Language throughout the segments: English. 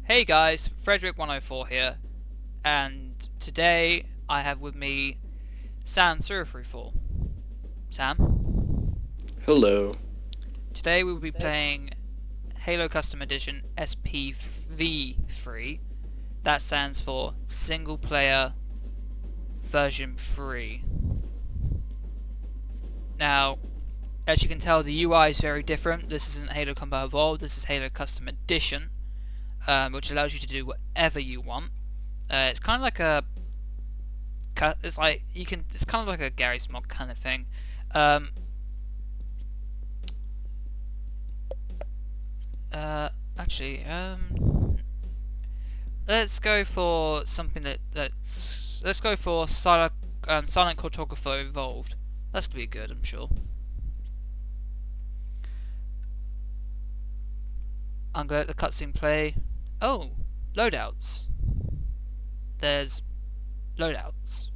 Hey guys, Frederick104 here, and today I have with me Sam034. Sam? Hello. Today we will be playing Halo Custom Edition SPV3. That stands for Single Player Version 3. Now, as you can tell, the UI is very different. This isn't Halo Combat Evolved, this is Halo Custom Edition. Which allows you to do whatever you want. It's kind of like a, it's kind of like a Gary's mod kind of thing. Actually, let's go for something let's go for Silent Cartographer Evolved. That's gonna be good, I'm sure. I'm gonna let the cutscene play. Oh, loadouts. There's loadouts.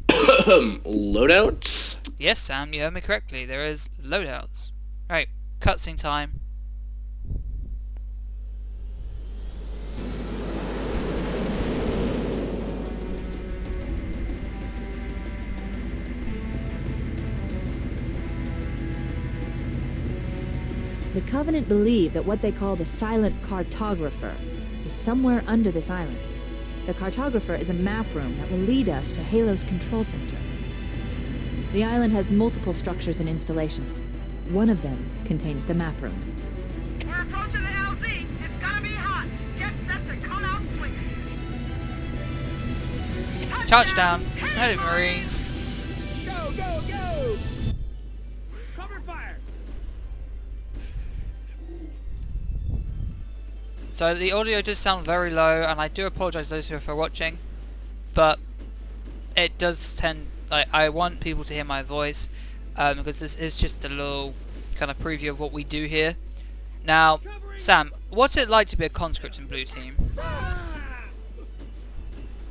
Loadouts? Yes, Sam, you heard me correctly. There is loadouts. Right, cutscene time. The Covenant believe that what they call the Silent Cartographer is somewhere under this island. The Cartographer is a map room that will lead us to Halo's control center. The island has multiple structures and installations. One of them contains the map room. We're approaching the LZ. It's gonna be hot. Guess that's a cut-out swing. Touchdown. Hey, Marines. Go, go, go! Cover fire! So the audio does sound very low, and I do apologise to those who are watching, but it does tend. I want people to hear my voice, because this is just a little kind of preview of what we do here. Now, Sam, what's it like to be a conscript in Blue Team?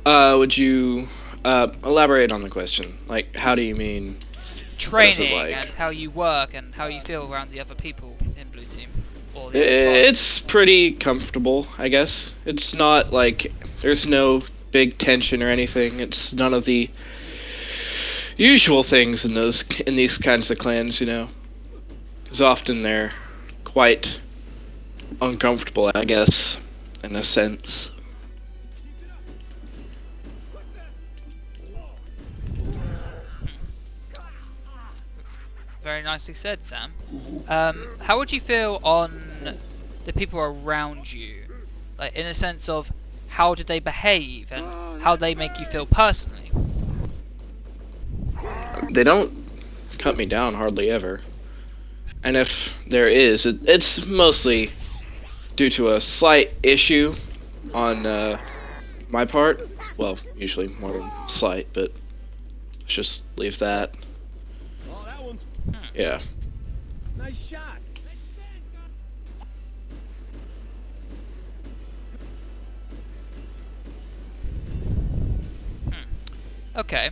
Would you elaborate on the question? Like, how do you mean? Training like? and how you work and how you feel around the other people in Blue Team. Or the It's pretty comfortable, I guess. It's not like there's no big tension or anything. It's none of the usual things in these kinds of clans, you know. Because often they're quite uncomfortable, I guess, in a sense. Very nicely said, Sam. How would you feel on the people around you? Like, in a sense of, how do they behave and how they make you feel personally? They don't cut me down hardly ever. And if there is, it's mostly due to a slight issue on my part. Well, usually more than slight, but let's just leave that. Oh, that one's Yeah. nice shot. Okay.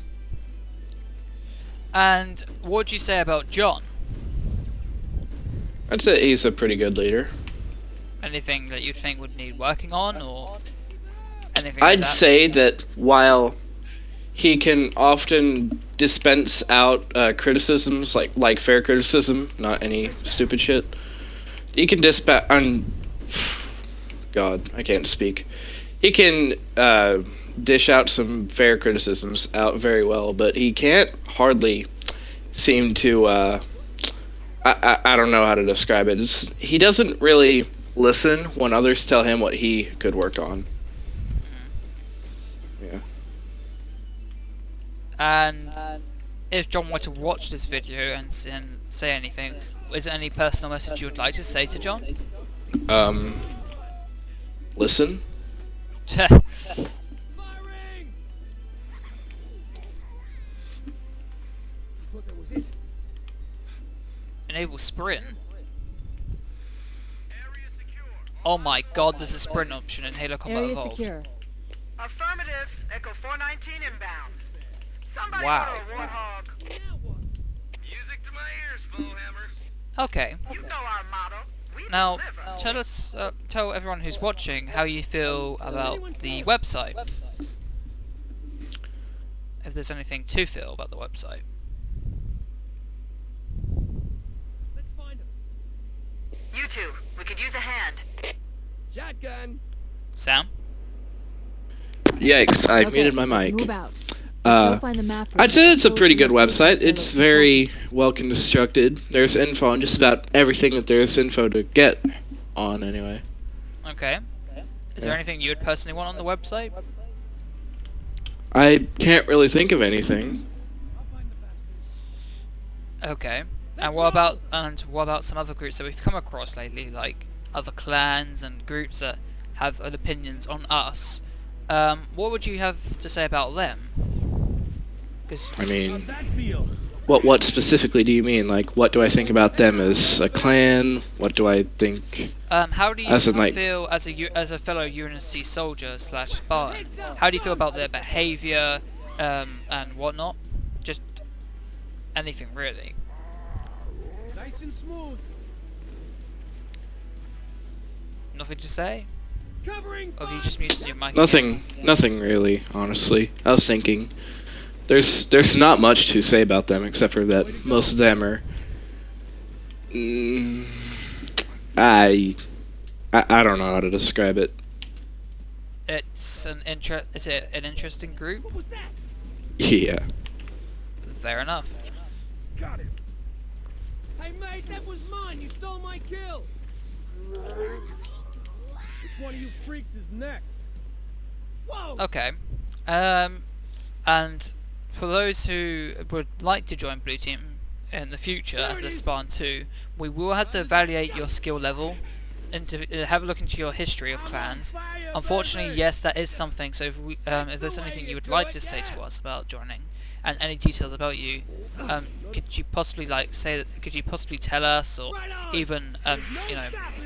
And what would you say about John? I'd say he's a pretty good leader. Anything that you think would need working on, or anything like I'd that? say that while he can often dispense out criticisms, like fair criticism, not any stupid shit, he can God, I can't speak. He can dish out some fair criticisms out very well, but he can't hardly seem to. I don't know how to describe it. He doesn't really listen when others tell him what he could work on. Yeah. And if John were to watch this video and say anything, is there any personal message you would like to say to John? Listen. Firing! I thought that was it. Enable sprint? Oh my god, there's a sprint option in Halo Combat Area Evolved. secure. Affirmative. Echo 419 inbound. Somebody Wow. order a warthog. Music to my ears, Flowhammer. Okay. You know our motto. Now, tell everyone who's watching how you feel about the website. If there's anything to feel about the website. Let's find him. You two, we could use a hand. Shotgun. Sam? Yikes! I Okay, muted my let's mic. move out. Let's go find the map room I'd say that it's a shows pretty the good location website. of the It's control very well constructed. There's info on just about everything that there's info to get on, anyway. Okay. Is there anything you would personally want on the website? I can't really think of anything. Okay. And what about some other groups that we've come across lately, like other clans and groups that have opinions on us? What would you have to say about them? 'Cause I mean, How'd that feel? what specifically do you mean? Like, what do I think about them as a clan? What do I think? how do you As in, like- feel as a fellow UNSC soldier / Spartan? How do you feel about their behaviour and whatnot? Just anything really. Nice and smooth. Nothing to say? Covering. Or have you just muted your mic? Nothing really, honestly. I was thinking, there's not much to say about them except for that most of them are. I don't know how to describe it. Is it an interesting group? What was that? Yeah. Fair enough. Got him. Hey mate, that was mine. You stole my kill. Which one of you freaks is next? Whoa. Okay. And for those who would like to join Blue Team in the future as a Spartan 2, we will have to evaluate your skill level and to have a look into your history of clans. Unfortunately, yes, that is something. So if there's anything you would like to say to us about joining, and any details about you, could you possibly could you possibly tell us, or even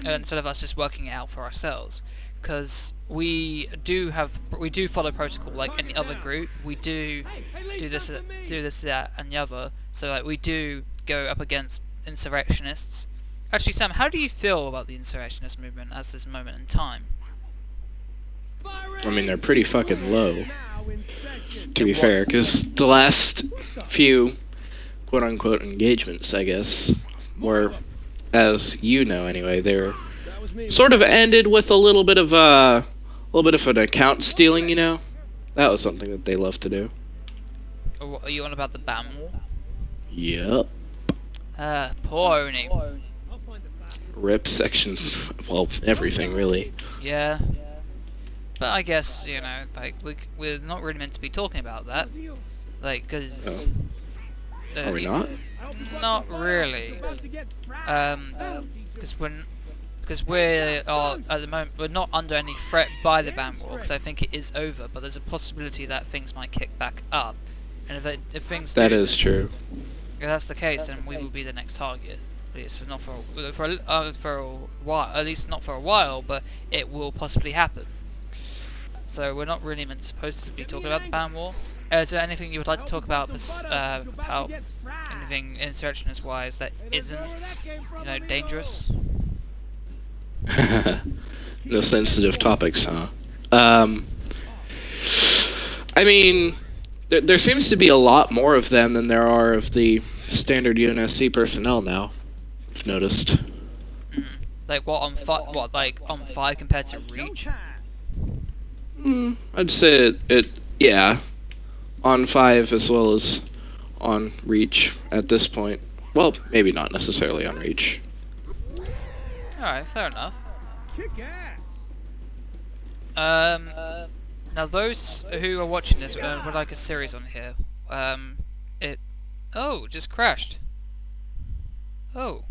instead of us just working it out for ourselves? Because we do follow protocol like any other group. We do this, that, and the other. So like we do go up against insurrectionists. Actually, Sam, how do you feel about the insurrectionist movement at this moment in time? I mean, they're pretty fucking low, Now in session. to be fair, because the last few quote-unquote engagements, I guess, were, as you know anyway, they're That was me. sort of ended with a little bit of an account stealing, you know? That was something that they love to do. Or what, are you on about the ban war? Yep. Poor Oni. I'll find the bastard. Rip section, well, everything really. Yeah. But I guess, like, we're not really meant to be talking about that. Like, because... Oh. Are we not? Not really. About to get frapped. Because we're at the moment we're not under any threat by the ban war, because I think it is over. But there's a possibility that things might kick back up, and if things That do, is true. if that's the case, then we will be the next target. At least not for a while. At least not for a while, but it will possibly happen. So we're not really supposed to be talking about the ban war. Is there anything you would like to talk about? Anything insurrectionist wise that isn't, dangerous? No sensitive topics, huh? I mean, there seems to be a lot more of them than there are of the standard UNSC personnel now. I've noticed. Like what on on 5 compared to Reach? I'd say yeah, on 5 as well as on Reach at this point. Well, maybe not necessarily on Reach. Alright, fair enough. Kick ass. Now those who are watching this would like a series on here. Just crashed. Oh,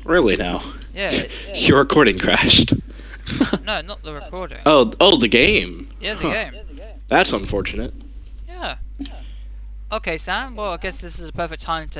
Really now? yeah. Your recording crashed. No, not the recording. Oh, the game. Yeah, the Huh. game. That's unfortunate. Yeah. Okay, Sam. Well, I guess this is a perfect time to